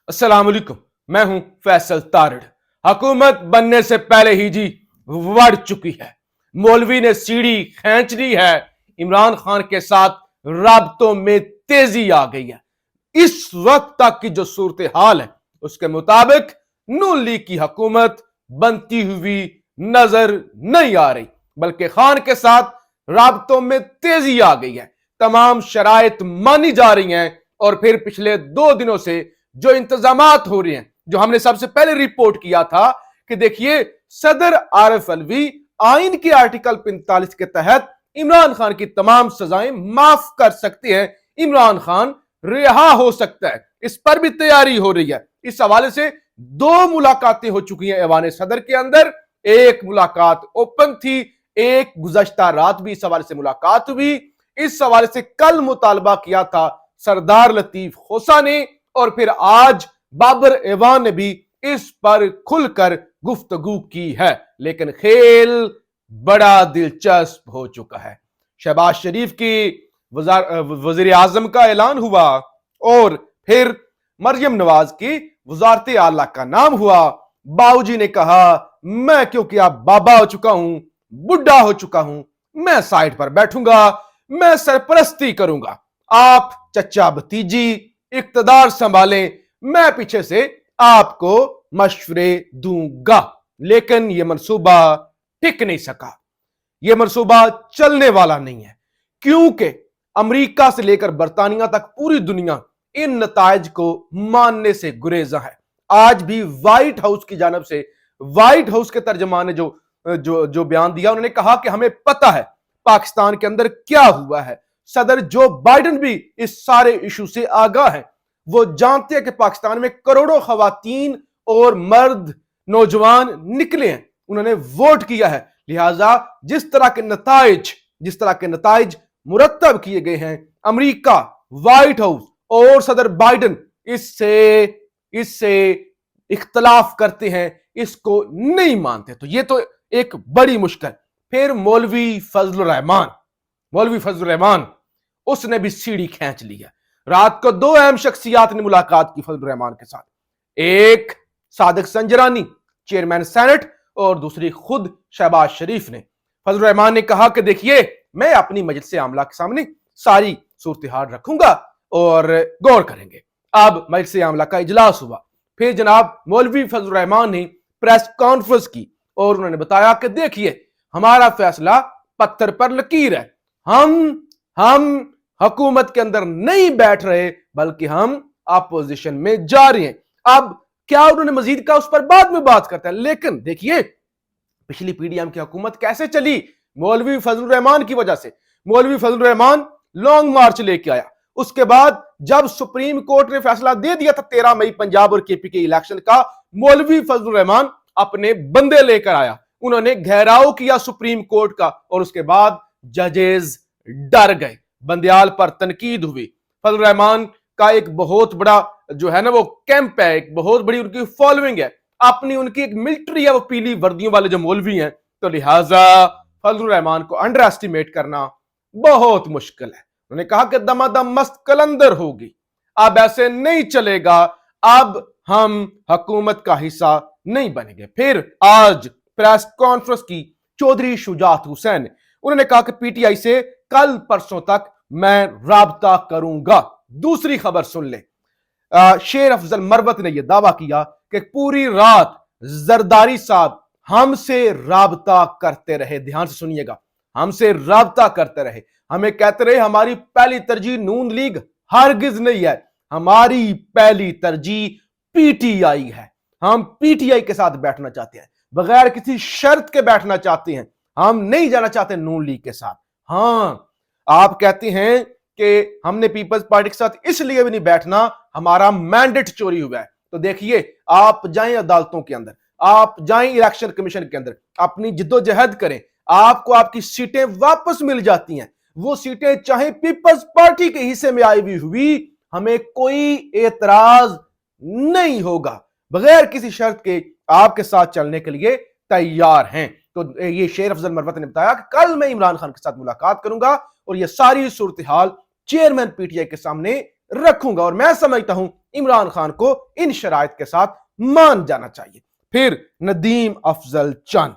अस्सलाम वालेकुम। मैं हूं फैसल तारड़। हुकूमत बनने से पहले ही जी बढ़ चुकी है। मौलवी ने सीढ़ी खींच ली है। इमरान खान के साथ राब्तों में तेजी आ गई है। इस वक्त तक की जो सूरत हाल है उसके मुताबिक नून लीग की हुकूमत बनती हुई नजर नहीं आ रही, बल्कि खान के साथ राब्तों में तेजी आ गई है। तमाम शराइत मानी जा रही हैं और फिर पिछले 2 दिनों से जो इंतजामात हो रहे हैं, जो हमने सबसे पहले रिपोर्ट किया था कि देखिए सदर आरिफ अलवी आइन के आर्टिकल 45 के तहत इमरान खान की तमाम सजाएं माफ कर सकते हैं, इमरान खान रिहा हो सकता है, इस पर भी तैयारी हो रही है। इस हवाले से 2 मुलाकातें हो चुकी हैं ऐवान सदर के अंदर। एक मुलाकात ओपन थी, एक गुज़श्ता रात भी इस हवाले से मुलाकात हुई। इस हवाले से कल मुतालबा किया था सरदार लतीफ खोसा ने, और फिर आज बाबर ऐवान ने भी इस पर खुलकर गुफ्तगू की है। लेकिन खेल बड़ा दिलचस्प हो चुका है। शहबाज शरीफ की वजीर आजम का ऐलान हुआ और फिर मरियम नवाज की वजारत आला का नाम हुआ। बाबूजी ने कहा मैं क्योंकि अब बाबा हो चुका हूं, बुढ़ा हो चुका हूं, मैं साइड पर बैठूंगा, मैं सरपरस्ती करूंगा, आप चचा भतीजी इक्तदार संभालें, मैं पीछे से आपको मशवरे दूंगा। लेकिन यह मंसूबा टिक नहीं सका, यह मंसूबा चलने वाला नहीं है, क्योंकि अमेरिका से लेकर बरतानिया तक पूरी दुनिया इन नताइज को मानने से गुरेजा है। आज भी व्हाइट हाउस की जानब से, व्हाइट हाउस के तर्जमान ने जो बयान दिया, उन्होंने कहा कि हमें पता है पाकिस्तान के अंदर क्या हुआ है। सदर जो बाइडेन भी इस सारे इशू से आगाह है। वो जानते हैं कि पाकिस्तान में करोड़ों खवातीन और मर्द नौजवान निकले हैं, उन्होंने वोट किया है। लिहाजा जिस तरह के नताइज मुरत्तब किए गए हैं, अमेरिका, व्हाइट हाउस और सदर बाइडेन इससे इख्तलाफ करते हैं, इसको नहीं मानते। तो ये तो एक बड़ी मुश्किल। फिर मौलवी फजलुर रहमान उसने भी सीढ़ी खींच ली है। रात को 2 अहम शख्सियात ने मुलाकात की फजलुर रहमान के साथ। एक सादिक संजरानी चेयरमैन सेनेट और दूसरी खुद शहबाज शरीफ ने। फजलुर रहमान ने कहा कि देखिए मैं अपनी मजलिस आमला के सामने सारी सूरत हाल रखूंगा और गौर करेंगे। अब मजलिस आमला का इजलास हुआ, फिर जनाब मौलवी फजलुर रहमान ने प्रेस कॉन्फ्रेंस की और उन्होंने बताया कि देखिए हमारा फैसला पत्थर पर लकीर है, हम हुकूमत के अंदर नहीं बैठ रहे, बल्कि हम अपोजिशन में जा रहे हैं। अब क्या उन्होंने मजीद का, उस पर बाद में बात करते हैं। लेकिन देखिए पिछली पीडीएम की हुकूमत कैसे चली, मौलवी फजलुर रहमान की वजह से। मौलवी फजलुर रहमान लॉन्ग मार्च लेके आया। उसके बाद जब सुप्रीम कोर्ट ने फैसला दे दिया था 13 मई पंजाब और केपी के इलेक्शन का, मौलवी फजलुर रहमान अपने बंदे लेकर आया। उन्होंने घेराव किया सुप्रीम कोर्ट का और उसके बाद जजेस डर गए, बंदियाल पर तनकीद हुई। फजलुर रहमान का एक बहुत बड़ा जो है ना वो कैंप है, एक बहुत बड़ी उनकी फॉलोइंग है, अपनी उनकी एक मिलिट्री है, वो पीली वर्दियों वाले जो मौलवी हैं। तो लिहाजा फजलुर रहमान को अंडर एस्टिमेट करना बहुत मुश्किल है। उन्होंने कहा कि दमादम मस्त कलंदर होगी, अब ऐसे नहीं चलेगा, अब हम हुकूमत का हिस्सा नहीं बनेंगे। फिर आज प्रेस कॉन्फ्रेंस की चौधरी शुजात हुसैन ने, उन्होंने कहा कि पीटीआई से कल परसों तक मैं राब्ता करूंगा। दूसरी खबर सुन ले, शेर अफजल मरवत ने यह दावा किया कि पूरी रात जरदारी साहब हमसे राब्ता करते रहे। ध्यान से सुनिएगा, हमसे राब्ता करते रहे, हमें कहते रहे हमारी पहली तरजीह नून लीग हरगिज नहीं है, हमारी पहली तरजीह पीटीआई है। हम पीटीआई के साथ बैठना चाहते हैं, बगैर किसी शर्त के बैठना चाहते हैं, हम नहीं जाना चाहते नून लीग के साथ। हाँ, आप कहते हैं कि हमने पीपल्स पार्टी के साथ इसलिए भी नहीं बैठना, हमारा मैंडेट चोरी हुआ है। तो देखिए आप जाएं अदालतों के अंदर, आप जाएं इलेक्शन कमीशन के अंदर, अपनी जिद्दोजहद करें, आपको आपकी सीटें वापस मिल जाती हैं। वो सीटें चाहे पीपल्स पार्टी के हिस्से में आई हुई, हमें कोई एतराज नहीं होगा, बगैर किसी शर्त के आपके साथ चलने के लिए तैयार हैं। तो ये शेर अफजल मरवत ने बताया कि कल मैं इमरान खान के साथ मुलाकात करूंगा और ये सारी सूरत हाल चेयरमैन पीटीआई के सामने रखूंगा, और मैं समझता हूं इमरान खान को इन शराइत के साथ मान जाना चाहिए। फिर नदीम अफजल चंद,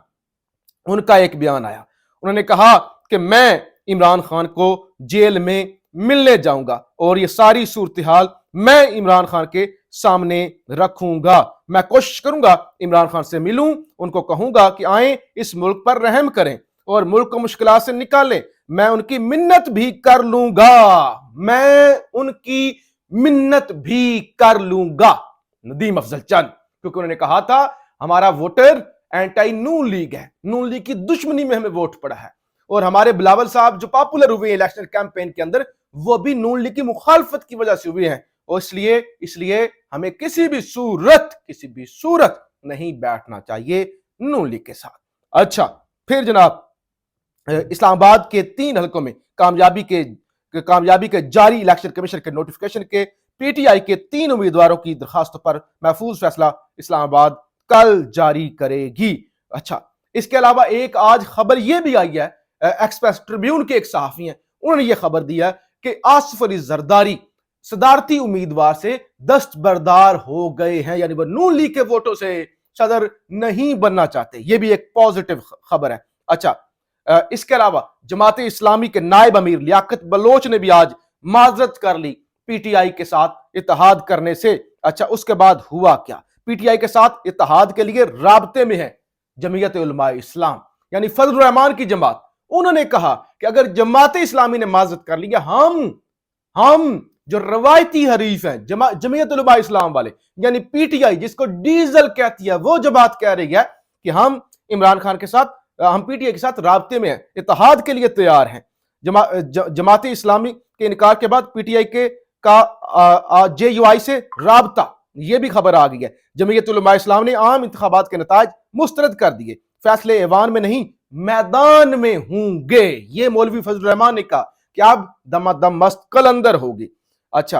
उनका एक बयान आया, उन्होंने कहा कि मैं इमरान खान को जेल में मिलने जाऊंगा और ये सारी सूरत हाल मैं इमरान खान के सामने रखूंगा। मैं कोशिश करूंगा इमरान खान से मिलूं, उनको कहूंगा कि आए इस मुल्क पर रहम करें और मुल्क को मुश्किलात से निकालें। मैं उनकी मिन्नत भी कर लूंगा, मैं उनकी मिन्नत भी कर लूंगा। नदीम अफजल चंद, क्योंकि उन्होंने कहा था हमारा वोटर एंटी नून लीग है, नून लीग की दुश्मनी में हमें वोट पड़ा है, और हमारे बिलावल साहब जो पॉपुलर हुए इलेक्शन कैंपेन के अंदर वो भी नून लीग की मुखालफत की वजह से हुए हैं, और इसलिए हमें किसी भी सूरत नहीं बैठना चाहिए नून लीग के साथ। अच्छा, फिर जनाब इस्लामाबाद के 3 हलकों में कामयाबी के जारी इलेक्शन कमीशन के नोटिफिकेशन के पीटीआई के 3 उम्मीदवारों की दरखास्तों पर महफूज फैसला इस्लामाबाद कल जारी करेगी। अच्छा, इसके अलावा एक आज खबर यह भी आई है, एक्सप्रेस ट्रिब्यून के एक सहाफी हैं, उन्होंने यह खबर दी है कि आसिफ अली जरदारी सदारती उम्मीदवार से दस्तबरदार हो गए हैं, यानी वो नून लीग के वोटों से सदर नहीं बनना चाहते। यह भी एक पॉजिटिव खबर है। अच्छा, इसके अलावा जमात इस्लामी के नायब अमीर लियाकत बलोच ने भी आज माजरत कर ली पीटीआई के साथ इत्तेहाद करने से। अच्छा, उसके बाद हुआ क्या? पीटीआई के साथ इत्तेहाद के लिए राब्ते में है जमीयत उलमा इस्लाम, यानी फजल रहमान की जमात। उन्होंने कहा कि अगर जमात इस्लामी ने माजरत कर लिया, हम जो रवायती हरीफ हैं जमीयत उलमा इस्लाम वाले, यानी पीटीआई जिसको डीजल कहती है, वो जमात कह रही है कि हम इमरान खान के साथ, हम पीटीआई के साथ राब्ते में हैं, इत्तेहाद के लिए तैयार हैं। जमात इस्लामी के इनकार के बाद पीटीआई के का जेयूआई से राब्ता, यह भी खबर आ गई है। जमीयत उलमा इस्लाम ने आम इंतखाबात के नताज मुस्तरद कर दिए, फैसले ऐवान में नहीं मैदान में होंगे। ये मौलवी फजल रहमान ने कहा कि अब दमादम मस्त कलंदर होगी। अच्छा,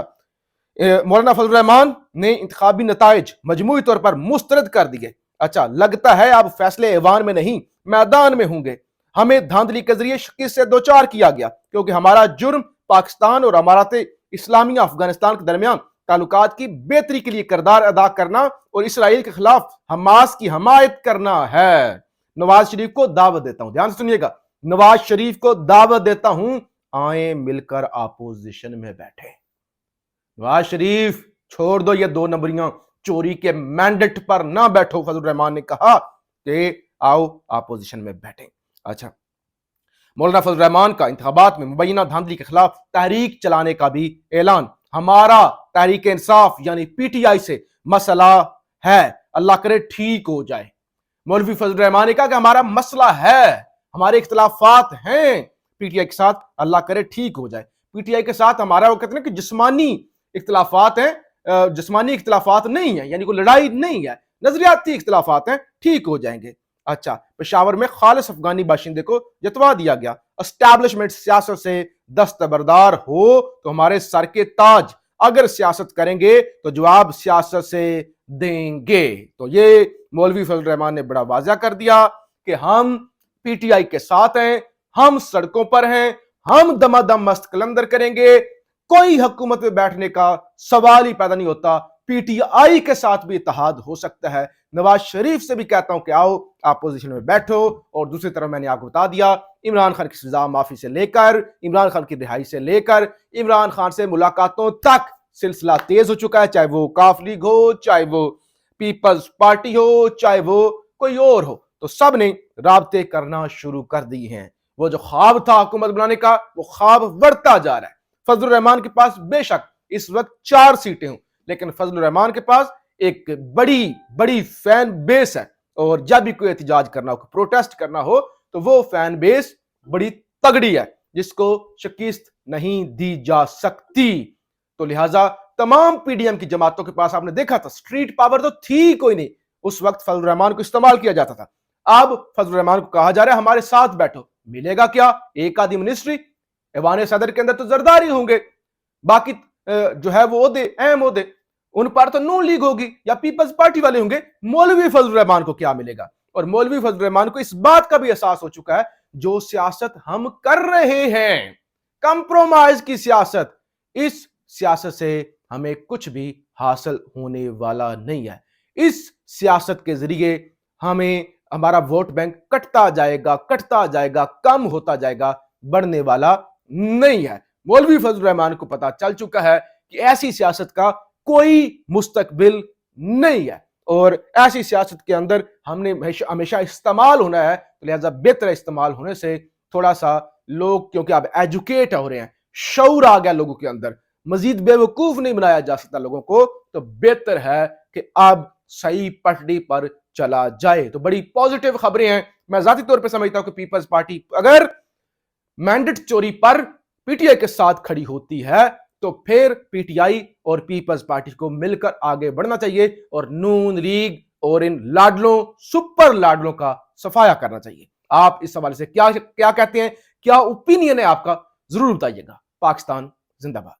मौलाना फजल रहमान ने इंतखाबी नताइज मजमूई तौर पर मुस्तरद कर दिए। अच्छा, लगता है अब फैसले ऐवान में नहीं मैदान में होंगे। हमें धांधली के जरिए शिकस्त से दो चार किया गया, क्योंकि हमारा जुर्म पाकिस्तान और अमारात इस्लामिया अफगानिस्तान के दरमियान ताल्लुकात की बेहतरी के लिए किरदार अदा करना और इसराइल के खिलाफ हमास की हमायत करना है। नवाज शरीफ को दावत देता हूं, ध्यान से सुनिएगा, नवाज शरीफ को दावत देता हूं, आए मिलकर अपोजिशन में बैठे। नवाज शरीफ छोड़ दो ये 2 नंबरियां, चोरी के मैंडेट पर ना बैठो। फजल रहमान ने कहा कि आओ अपोजिशन में बैठे। अच्छा, मौलाना फजल रहमान का इंतखाबात में मुबैना धांधली के खिलाफ तहरीक चलाने का भी ऐलान। हमारा तहरीक इंसाफ यानी पीटीआई से मसला है, अल्लाह करे ठीक हो जाए। मौलवी फजल रहमान ने कहा कि हमारा मसला है, हमारे इख्तिलाफात हैं पीटीआई के साथ, अल्लाह करे ठीक हो जाए। पीटीआई के साथ हमारा, वो कहते हैं कि जिस्मानी इख्तिलाफात हैं, जिस्मानी इख्तिलाफात नहीं है, यानी कोई लड़ाई नहीं है, नजरियाती इख्तिलाफात हैं, ठीक हो जाएंगे। अच्छा, पेशावर में खालिस अफगानी बाशिंदे को जतवा दिया गया। एस्टैब्लिशमेंट सियासत से दस्तबरदार हो तो हमारे सर के ताज, अगर सियासत करेंगे तो जवाब सियासत से देंगे। तो ये मौलवी फजल रहमान ने बड़ा वाज़ा कर दिया कि हम पीटीआई के साथ हैं, हम सड़कों पर हैं, हम दमादम मस्त कलंदर करेंगे, कोई हुकूमत में बैठने का सवाल ही पैदा नहीं होता। पीटीआई के साथ भी इत्तेहाद हो सकता है। नवाज शरीफ से भी कहता हूं कि आओ अपोजिशन में बैठो। और दूसरी तरफ मैंने आपको बता दिया, इमरान खान की सजा माफी से लेकर, इमरान खान की रिहाई से लेकर, इमरान खान से मुलाकातों तक सिलसिला तेज हो चुका है, चाहे वो काफ लीग हो, चाहे वो पीपल्स पार्टी हो, चाहे वो कोई और हो, तो सब ने राब्ते करना शुरू कर दिए हैं। वो जो ख्वाब था हुकूमत बनाने का, वो ख्वाब बढ़ता जा रहा है। फजल रहमान के पास बेशक इस वक्त 4 सीटें हों, लेकिन फजल रहमान के पास एक बड़ी फैन बेस है, और जब भी कोई एहतजाज करना हो, प्रोटेस्ट करना हो, तो वो फैन बेस बड़ी तगड़ी है, जिसको शिकस्त नहीं दी जा सकती। तो लिहाजा तमाम पीडीएम की जमातों के पास आपने देखा था स्ट्रीट पावर तो थी कोई नहीं, उस वक्त फजल रहमान को इस्तेमाल किया जाता था। अब फजल रहमान को कहा जा रहा है हमारे साथ बैठो, मिलेगा क्या? एक आधी मिनिस्ट्री, ऐवान सदर के अंदर तो जरदारी होंगे, बाकी जो है वो ओहदे, अहम ओहदे, उन पर तो नून लीग होगी या पीपल्स पार्टी वाले होंगे। मौलवी फजल रहमान को क्या मिलेगा? और मौलवी फजल रहमान को इस बात का भी एहसास हो चुका है, जो सियासत हम कर रहे हैं, कंप्रोमाइज की सियासत, इस सियासत से हमें कुछ भी حاصل ہونے والا نہیں ہے۔ اس سیاست کے ذریعے ہمیں ہمارا ووٹ بینک کٹتا جائے گا، کم ہوتا جائے گا، بڑھنے والا نہیں ہے۔ مولوی فضل الرحمان کو پتا چل چکا ہے کہ ایسی سیاست کا کوئی مستقبل نہیں ہے، اور ایسی سیاست کے اندر ہم نے ہمیشہ استعمال ہونا ہے، لہذا بہتر استعمال ہونے سے تھوڑا سا لوگ، کیونکہ اب ایجوکیٹ ہو رہے ہیں، شعور آ گیا لوگوں کے اندر، مزید بے وقوف نہیں بنایا جا سکتا لوگوں کو، تو بہتر ہے کہ اب صحیح پٹری پر چلا جائے۔ تو بڑی پازیٹیو خبریں ہیں۔ میں ذاتی طور پہ سمجھتا ہوں کہ پیپلز پارٹی اگر مینڈیٹ چوری پر پی ٹی آئی کے ساتھ کھڑی ہوتی ہے تو پھر پی ٹی آئی اور پیپلز پارٹی کو مل کر آگے بڑھنا چاہیے، اور نون لیگ اور ان لاڈلوں، سپر لاڈلوں کا صفایا کرنا چاہیے۔ آپ اس حوالے سے کیا کہتے ہیں؟ کیا اوپینین ہے آپ کا؟ ضرور بتائیے گا۔ پاکستان زندہ باد۔